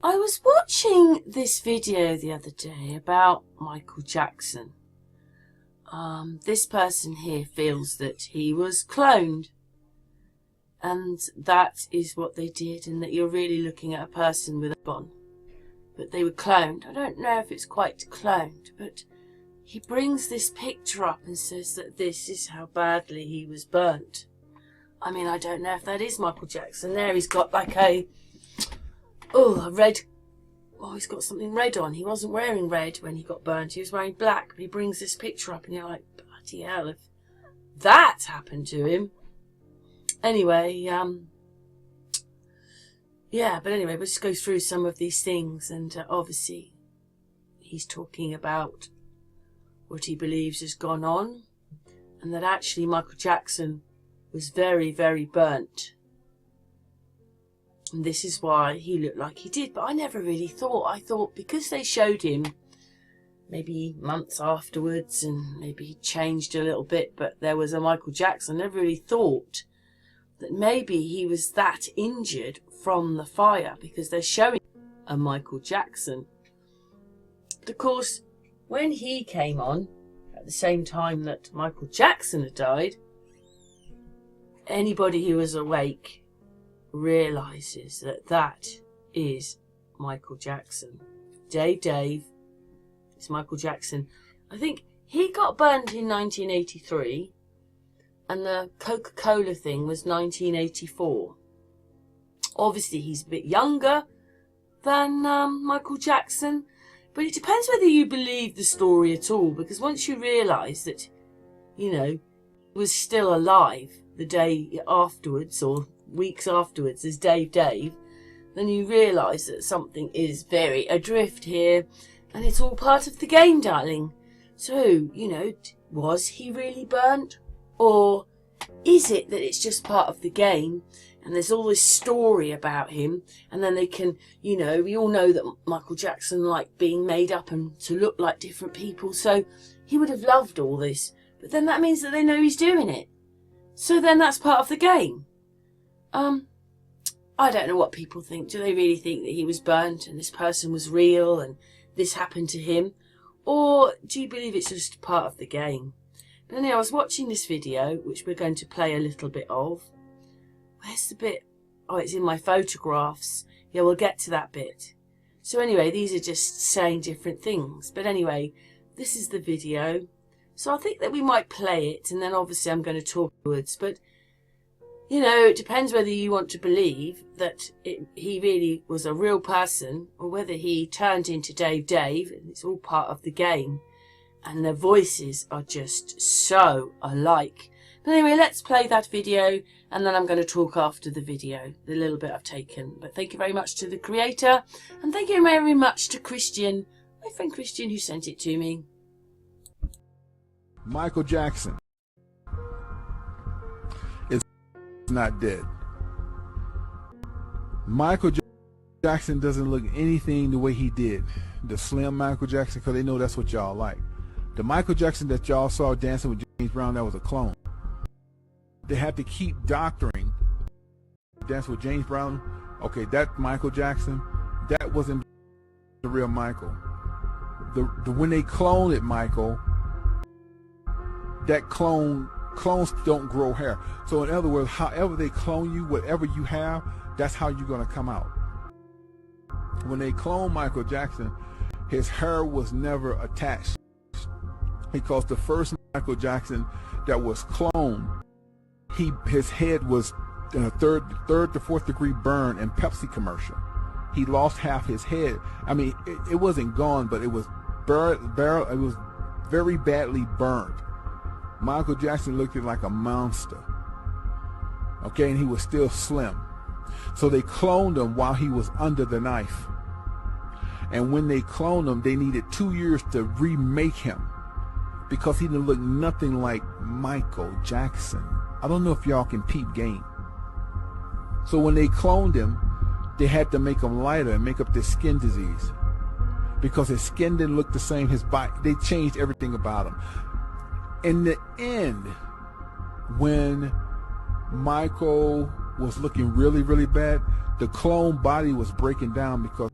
I was watching this video the other day about Michael Jackson. This person here feels that he was cloned, and that is what they did, and that you're really looking at a person with a bond. But they were cloned. I don't know if it's quite cloned, but he brings this picture up and says that this is how badly he was burnt. I mean, I don't know if that is Michael Jackson. There he's got like a red, he's got something red on. He wasn't wearing red when he got burnt. He was wearing black, but he brings this picture up and you're like, bloody hell, if that happened to him. Anyway, yeah, but anyway, we'll just go through some of these things, and obviously he's talking about what he believes has gone on, and that actually Michael Jackson was very, very burnt. And this is why he looked like he did. But I never really thought. I thought because they showed him maybe months afterwards and maybe he changed a little bit, but there was a Michael Jackson. I never really thought that maybe he was that injured from the fire, because they're showing a Michael Jackson. But of course, when he came on at the same time that Michael Jackson had died, anybody who was awake realizes that that is Michael Jackson. Dave is Michael Jackson. I think he got burned in 1983, and the Coca-Cola thing was 1984. Obviously, he's a bit younger than Michael Jackson, but it depends whether you believe the story at all, because once you realise that, you know, he was still alive the day afterwards or weeks afterwards as Dave, then you realise that something is very adrift here, and it's all part of the game, darling. So, you know, was he really burnt? Or is it that it's just part of the game and there's all this story about him, and then they can, you know, we all know that Michael Jackson liked being made up and to look like different people, so he would have loved all this, but then that means that they know he's doing it. So then that's part of the game. I don't know what people think. Do they really think that he was burnt and this person was real and this happened to him? Or do you believe it's just part of the game? But anyway, I was watching this video, which we're going to play a little bit of. Where's the bit? Oh, it's in my photographs. Yeah, we'll get to that bit. So anyway, these are just saying different things. But anyway, this is the video. So I think that we might play it, and then obviously I'm going to talk afterwards. But, you know, it depends whether you want to believe that he really was a real person, or whether he turned into Dave, and it's all part of the game. And their voices are just so alike. But anyway, let's play that video, and then I'm going to talk after the video, the little bit I've taken. But thank you very much to the creator, and thank you very much to Christian, my friend Christian, who sent it to me. Michael Jackson is not dead. Michael Jackson doesn't look anything the way he did. The slim Michael Jackson, because they know that's what y'all like. The Michael Jackson that y'all saw dancing with James Brown, that was a clone. They had to keep doctoring. Dance with James Brown. Okay, that Michael Jackson, that wasn't the real Michael. When they cloned it, Michael, that clones don't grow hair. So in other words, however they clone you, whatever you have, that's how you're going to come out. When they cloned Michael Jackson, his hair was never attached, because the first Michael Jackson that was cloned, his head was in a third to fourth degree burn in Pepsi commercial. He lost half his head. I mean, it wasn't gone, but it was it was very badly burned. Michael Jackson looked like a monster. Okay, and he was still slim. So they cloned him while he was under the knife. And when they cloned him, they needed 2 years to remake him, because he didn't look nothing like Michael Jackson. I don't know if y'all can peep game. So when they cloned him, they had to make him lighter and make up this skin disease, because his skin didn't look the same. His body, they changed everything about him. In the end, when Michael was looking really, really bad, the clone body was breaking down because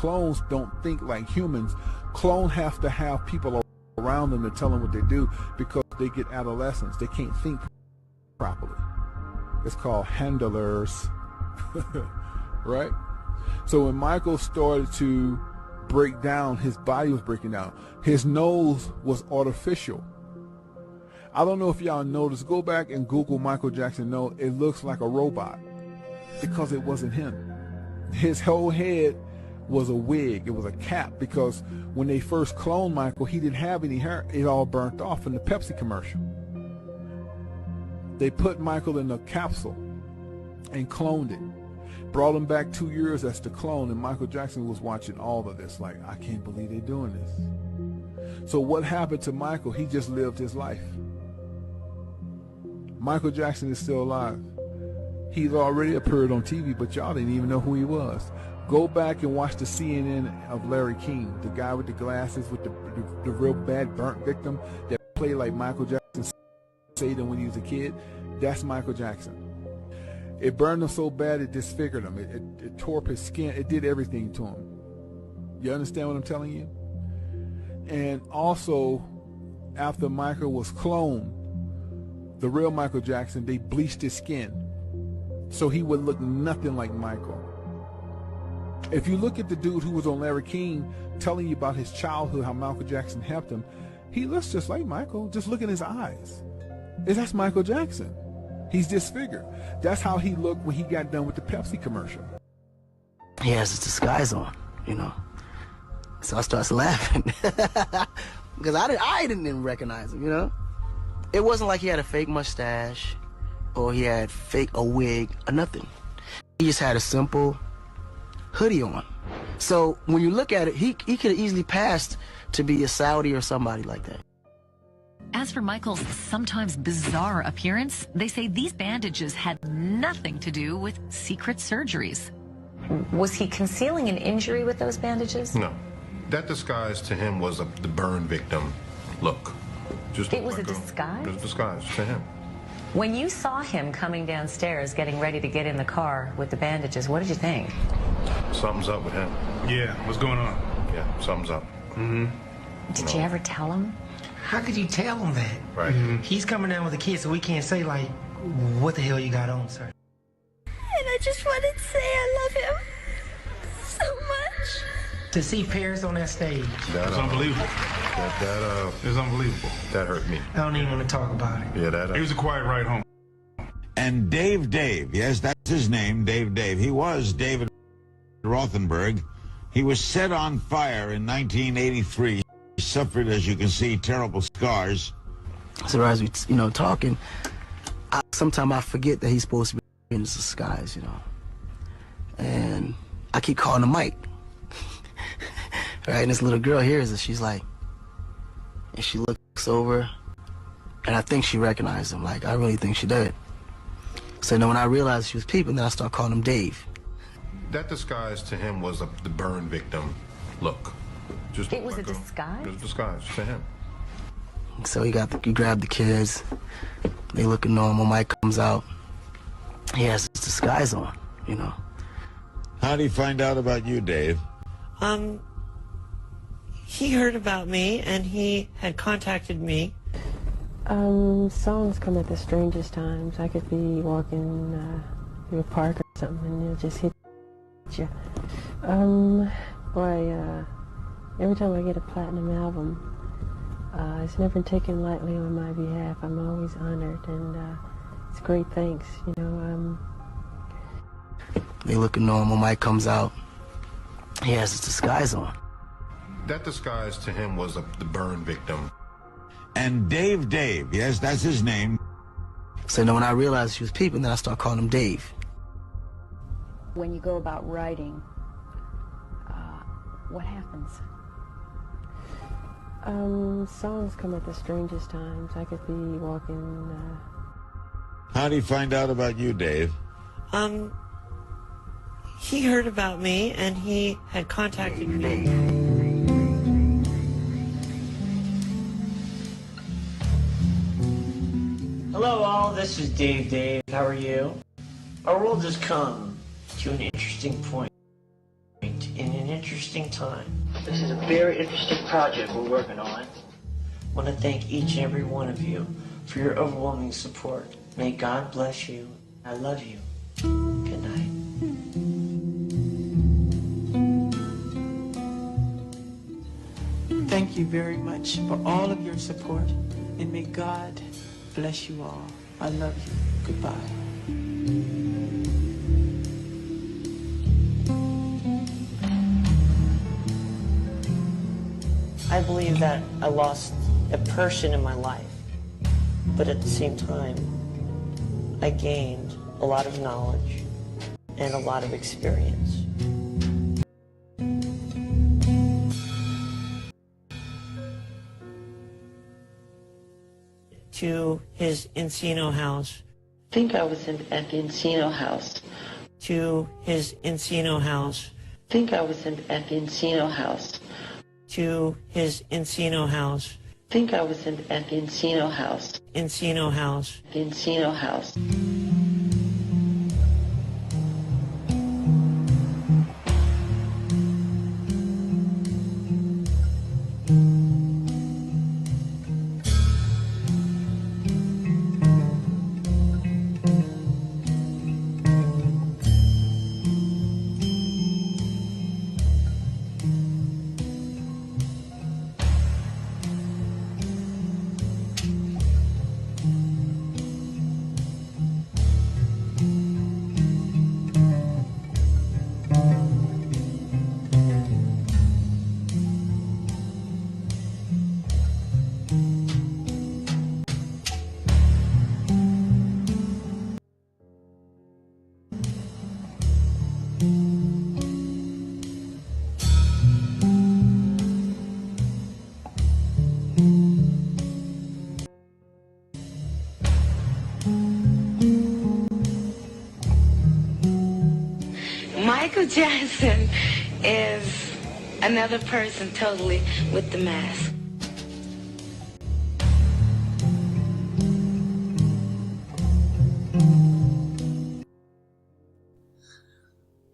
clones don't think like humans. Clones have to have people around them to tell them what they do because they get adolescence. They can't think properly. It's called handlers, right? So when Michael started to break down, his body was breaking down. His nose was artificial. I don't know if y'all noticed. Go back and Google Michael Jackson nose. It looks like a robot because it wasn't him. His whole head was a wig. It was a cap because when they first cloned Michael, he didn't have any hair. It all burnt off in the Pepsi commercial. They put Michael in a capsule and cloned it. Brought him back 2 years as the clone, and Michael Jackson was watching all of this like, I can't believe they're doing this. So what happened to Michael? He just lived his life. Michael Jackson is still alive. He's already appeared on TV, but y'all didn't even know who he was. Go back and watch the CNN of Larry King, the guy with the glasses, with the real bad burnt victim that played like Michael Jackson Satan when he was a kid. That's Michael Jackson. It burned him so bad it disfigured him. It tore up his skin. It did everything to him. You understand what I'm telling you? And also, after Michael was cloned, the real Michael Jackson, they bleached his skin so he would look nothing like Michael. If you look at the dude who was on Larry King telling you about his childhood, how Michael Jackson helped him, he looks just like Michael. Just look in his eyes. That's Michael Jackson. He's disfigured. That's how he looked when he got done with the Pepsi commercial. He has his disguise on, you know. So I started laughing because I didn't recognize him, you know. It wasn't like he had a fake mustache or he had a wig or nothing. He just had a simple hoodie on. So when you look at it, he could have easily passed to be a Saudi or somebody like that. As for Michael's sometimes bizarre appearance, they say these bandages had nothing to do with secret surgeries. Was he concealing an injury with those bandages? No. That disguise to him was the burn victim look. It was a disguise? It was a disguise to him. When you saw him coming downstairs getting ready to get in the car with the bandages, what did you think? Something's up with him. Yeah, what's going on? Yeah, something's up. Mm-hmm. Did you ever tell him? How could you tell him that? Right. He's coming down with a kid, so we can't say, like, what the hell you got on, sir? And I just wanted to say I love him so much. To see Paris on that stage. That's unbelievable. It's unbelievable. That hurt me. I don't even want to talk about it. Yeah, It was a quiet ride home. And Dave, yes, that's his name, Dave. He was David Rothenberg. He was set on fire in 1983. He suffered, as you can see, terrible scars. So as we, talking, sometimes I forget that he's supposed to be in disguise, And I keep calling him Mike. Right, and this little girl hears it. She's like, and she looks over, and I think she recognized him. Like, I really think she did. So then when I realized she was peeping, then I start calling him Dave. That disguise to him was the burn victim look. It was a disguise? It was a disguise to him. So he grabbed the kids. They looking normal. Mike comes out. He has his disguise on, How did he find out about you, Dave? He heard about me, and he had contacted me. Songs come at the strangest times. I could be walking through a park or something, and it'll just hit you. Every time I get a platinum album, it's never taken lightly on my behalf. I'm always honored, and it's great thanks, They looking normal. Mike comes out. He has his disguise on. That disguise to him was the burn victim. And Dave, yes, that's his name. So then when I realized she was peeping, then I start calling him Dave. When you go about writing, what happens? Songs come at the strangest times. I could be walking. How did he find out about you, Dave? He heard about me, and he had contacted me. Hello all, this is Dave. How are you? Our world has come to an interesting point in an interesting interesting time. This is a very interesting project we're working on. I want to thank each and every one of you for your overwhelming support. May God bless you. I love you. Good night. Thank you very much for all of your support, and may God bless you all. I love you. Goodbye. I believe that I lost a person in my life, but at the same time, I gained a lot of knowledge and a lot of experience. To his Encino house. I think I was at the Encino house. To his Encino house. I think I was at the Encino house. To his Encino house. I think I was at the Encino house. Encino house. The Encino house. Michael Jackson is another person totally with the mask.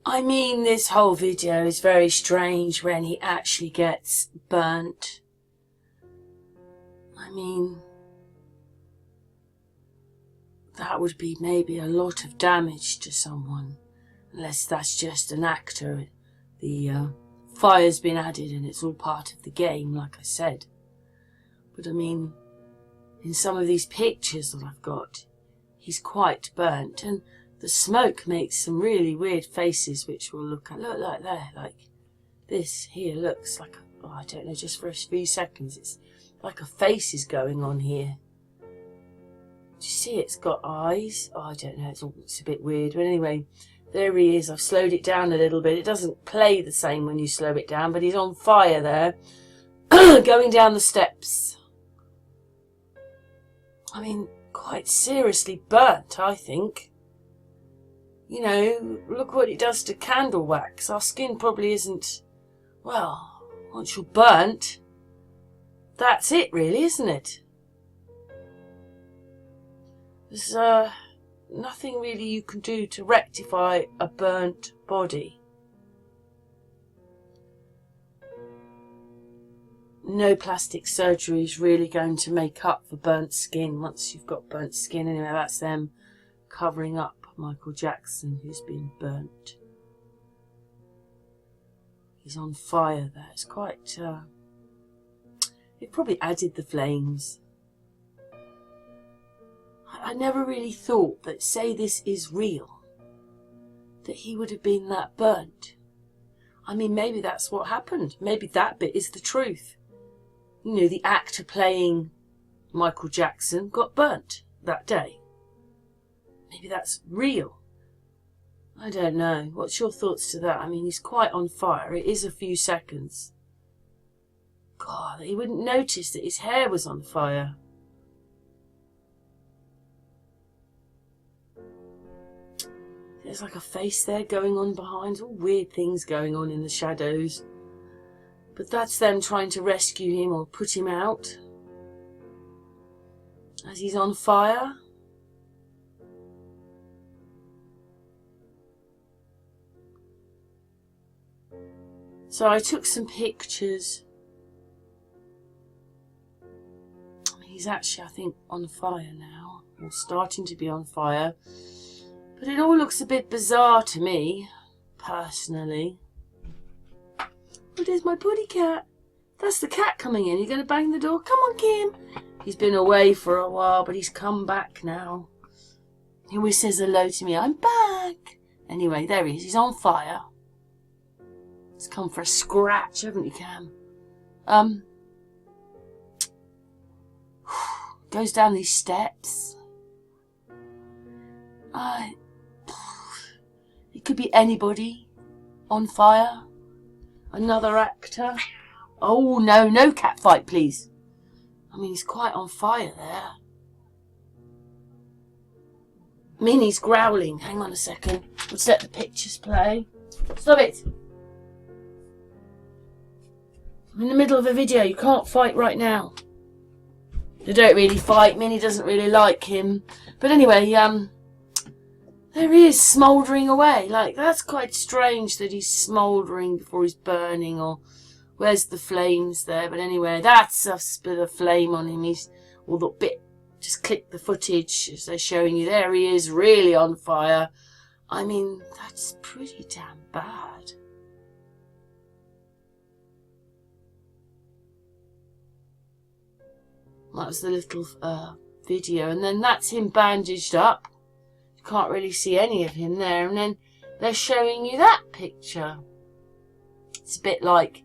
I mean, this whole video is very strange when he actually gets burnt. I mean, that would be maybe a lot of damage to someone. Unless that's just an actor. The fire's been added and it's all part of the game, like I said. But I mean, in some of these pictures that I've got, he's quite burnt. And the smoke makes some really weird faces, which will look like there. Like this here looks like, oh, I don't know, just for a few seconds, it's like a face is going on here. Do you see it's got eyes? Oh, I don't know, it's a bit weird. But anyway, there he is. I've slowed it down a little bit. It doesn't play the same when you slow it down, but he's on fire there, going down the steps. I mean, quite seriously burnt, I think. You know, look what it does to candle wax. Our skin probably isn't, well, once you're burnt, that's it really, isn't it? There's nothing really you can do to rectify a burnt body. No plastic surgery is really going to make up for burnt skin. Once you've got burnt skin, anyway, that's them covering up Michael Jackson, who's been burnt. He's on fire there. It's quite... it probably added the flames. I never really thought that, say this is real, that he would have been that burnt. I mean, maybe that's what happened. Maybe that bit is the truth. You know, the actor playing Michael Jackson got burnt that day. Maybe that's real. I don't know. What's your thoughts to that? I mean, he's quite on fire. It is a few seconds. God, he wouldn't notice that his hair was on fire. There's like a face there going on behind. All weird things going on in the shadows. But that's them trying to rescue him or put him out. As he's on fire. So I took some pictures. He's actually, I think, on fire now, or starting to be on fire. But it all looks a bit bizarre to me, personally. Oh, there's my puddy cat. That's the cat coming in. You're going to bang the door? Come on, Kim. He's been away for a while, but he's come back now. He always says hello to me. I'm back. Anyway, there he is. He's on fire. He's come for a scratch, haven't you, Cam? Goes down these steps. It could be anybody on fire. Another actor. Oh, no, no cat fight, please. I mean, he's quite on fire there. Minnie's growling. Hang on a second. Let's let the pictures play. Stop it. I'm in the middle of a video. You can't fight right now. They don't really fight. Minnie doesn't really like him. But anyway, there he is, smouldering away. Like, that's quite strange that he's smouldering before he's burning, or where's the flames there? But anyway, that's a bit of flame on him. He's all the bit. Just click the footage as they're showing you. There he is, really on fire. I mean, that's pretty damn bad. That was the little video. And then that's him bandaged up. You can't really see any of him there. And then they're showing you that picture. It's a bit like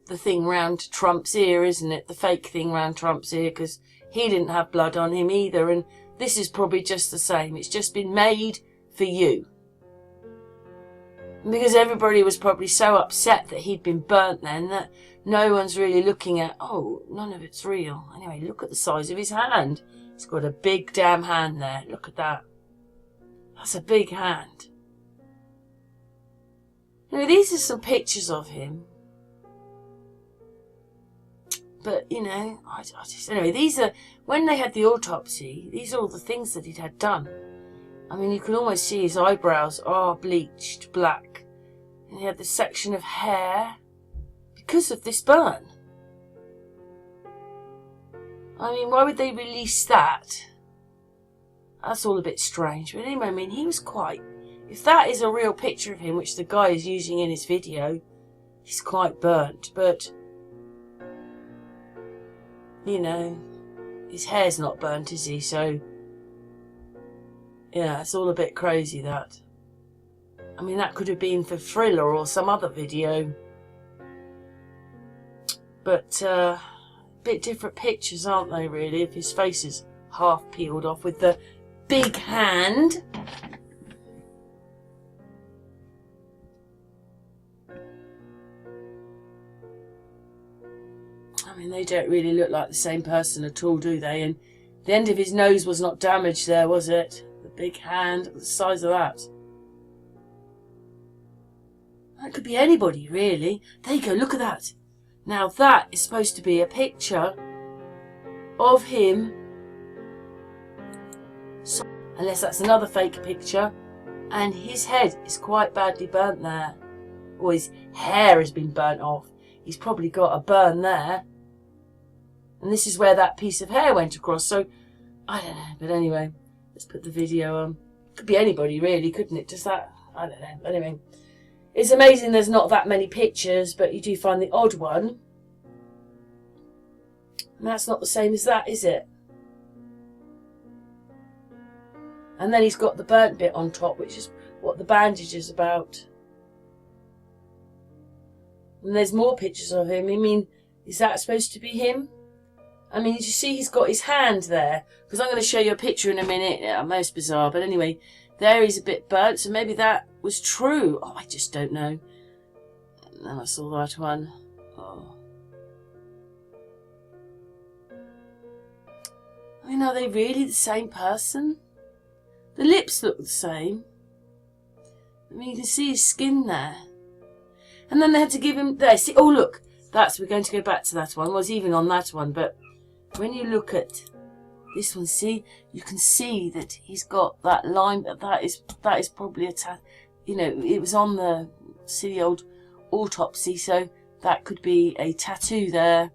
the thing round Trump's ear, isn't it? The fake thing round Trump's ear, because he didn't have blood on him either. And this is probably just the same. It's just been made for you. Because everybody was probably so upset that he'd been burnt then that no one's really looking at, oh, none of it's real. Anyway, look at the size of his hand. He's got a big damn hand there. Look at that. That's a big hand. Now, these are some pictures of him. But, you know, I just... Anyway, these are... When they had the autopsy, these are all the things that he'd had done. I mean, you can almost see his eyebrows are bleached black. And he had this section of hair because of this burn. I mean, why would they release that? That's all a bit strange. But anyway, I mean, he was quite... If that is a real picture of him, which the guy is using in his video, he's quite burnt. But... you know, his hair's not burnt, is he? So, yeah, it's all a bit crazy, that. I mean, that could have been for Thriller or some other video. But, a bit different pictures, aren't they, really? If his face is half peeled off with the big hand. I mean, they don't really look like the same person at all, do they? And the end of his nose was not damaged there, was it? The big hand, the size of that. That could be anybody, really. There you go, look at that. Now that is supposed to be a picture of him. So, unless that's another fake picture. And his head is quite badly burnt there. Or his hair has been burnt off. He's probably got a burn there. And this is where that piece of hair went across. So, I don't know. But anyway, let's put the video on. Could be anybody, really, couldn't it? Just that, I don't know. Anyway, it's amazing there's not that many pictures, but you do find the odd one. And that's not the same as that, is it? And then he's got the burnt bit on top, which is what the bandage is about. And there's more pictures of him. I mean, is that supposed to be him? I mean, you see he's got his hand there. Because I'm going to show you a picture in a minute. Yeah, most bizarre. But anyway, there he's a bit burnt. So maybe that was true. Oh, I just don't know. And then I saw that one. Oh. I mean, are they really the same person? The lips look the same. I mean, you can see his skin there. And then they had to give him... There, see, oh, look. We're going to go back to that one. It was even on that one. But when you look at this one, see, you can see that he's got that line. That is probably a... you know, it was on the... See the old autopsy, so that could be a tattoo there,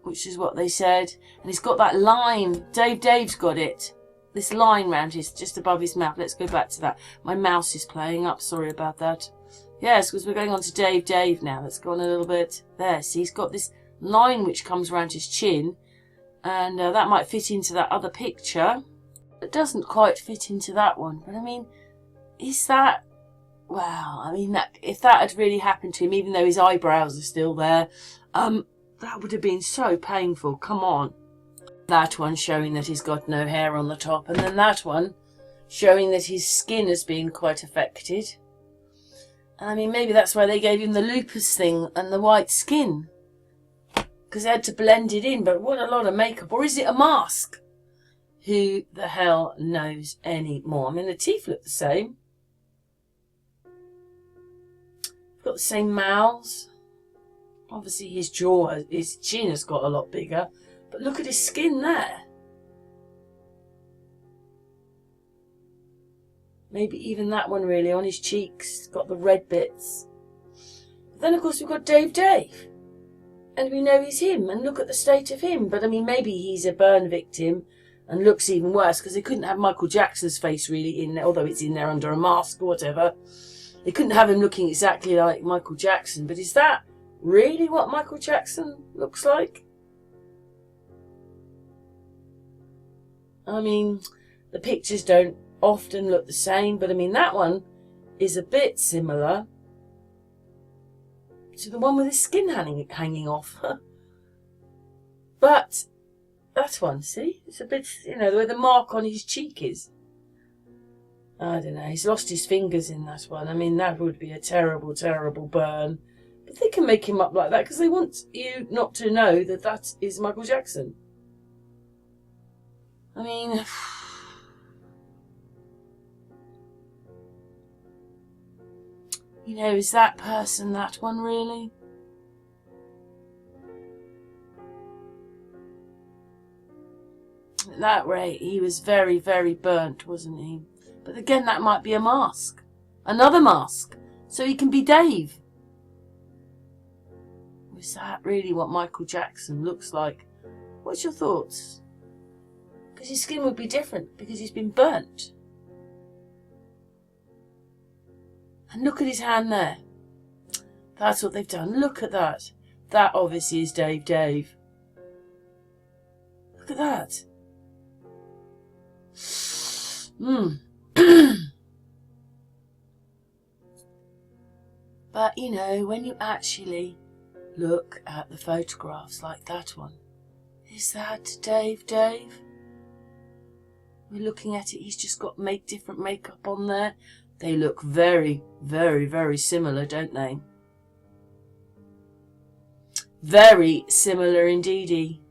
which is what they said. And he's got that line. Dave's got it. This line round his, just above his mouth. Let's go back to that. My mouse is playing up. Sorry about that. Yes, because we're going on to Dave now. Let's go on a little bit. There, see, he's got this line which comes around his chin. And that might fit into that other picture. It doesn't quite fit into that one. But I mean, is that... Well, I mean, if that had really happened to him, even though his eyebrows are still there, that would have been so painful. Come on. That one showing that he's got no hair on the top. And then that one showing that his skin has been quite affected. I mean, maybe that's why they gave him the lupus thing and the white skin. Because they had to blend it in. But what a lot of makeup. Or is it a mask? Who the hell knows anymore? I mean, the teeth look the same. Got the same mouths. Obviously his jaw, his chin has got a lot bigger. But look at his skin there. Maybe even that one really on his cheeks. Got the red bits. But then of course we've got Dave. And we know he's him. And look at the state of him. But I mean maybe he's a burn victim. And looks even worse. Because they couldn't have Michael Jackson's face really in there. Although it's in there under a mask or whatever. They couldn't have him looking exactly like Michael Jackson. But is that really what Michael Jackson looks like? I mean, the pictures don't often look the same, but I mean, that one is a bit similar to the one with his skin hanging off. But that one, see? It's a bit, you know, the way the mark on his cheek is. I don't know, he's lost his fingers in that one. I mean, that would be a terrible, terrible burn. But they can make him up like that because they want you not to know that that is Michael Jackson. I mean, you know, is that person that one really? At that rate, he was very, very burnt, wasn't he? But again, that might be a mask. Another mask. So he can be Dave. Is that really what Michael Jackson looks like? What's your thoughts? Because his skin would be different because he's been burnt. And look at his hand there. That's what they've done. Look at that. That obviously is Dave. Look at that. But, you know, when you actually look at the photographs like that one, is that Dave? We're looking at it, he's just got different makeup on there. They look very, very, very similar, don't they? Very similar indeedy.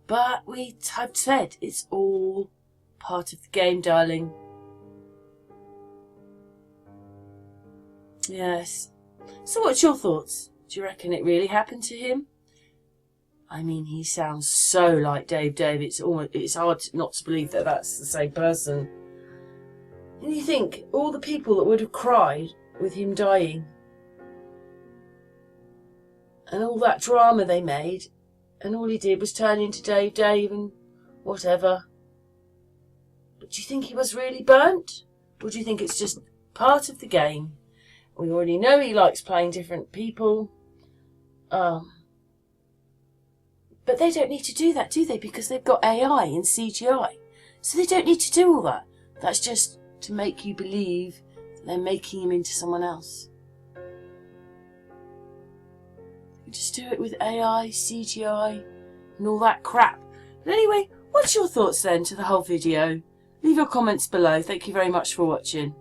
But I've said it's all part of the game, darling. Yes. So what's your thoughts? Do you reckon it really happened to him? I mean, he sounds so like Dave. It's hard not to believe that that's the same person. And you think, all the people that would have cried with him dying. And all that drama they made. And all he did was turn into Dave and whatever. But do you think he was really burnt? Or do you think it's just part of the game? We already know he likes playing different people. But they don't need to do that, do they? Because they've got AI and CGI. So they don't need to do all that. That's just to make you believe that they're making him into someone else. You just do it with AI, CGI, and all that crap. But anyway, what's your thoughts then to the whole video? Leave your comments below. Thank you very much for watching.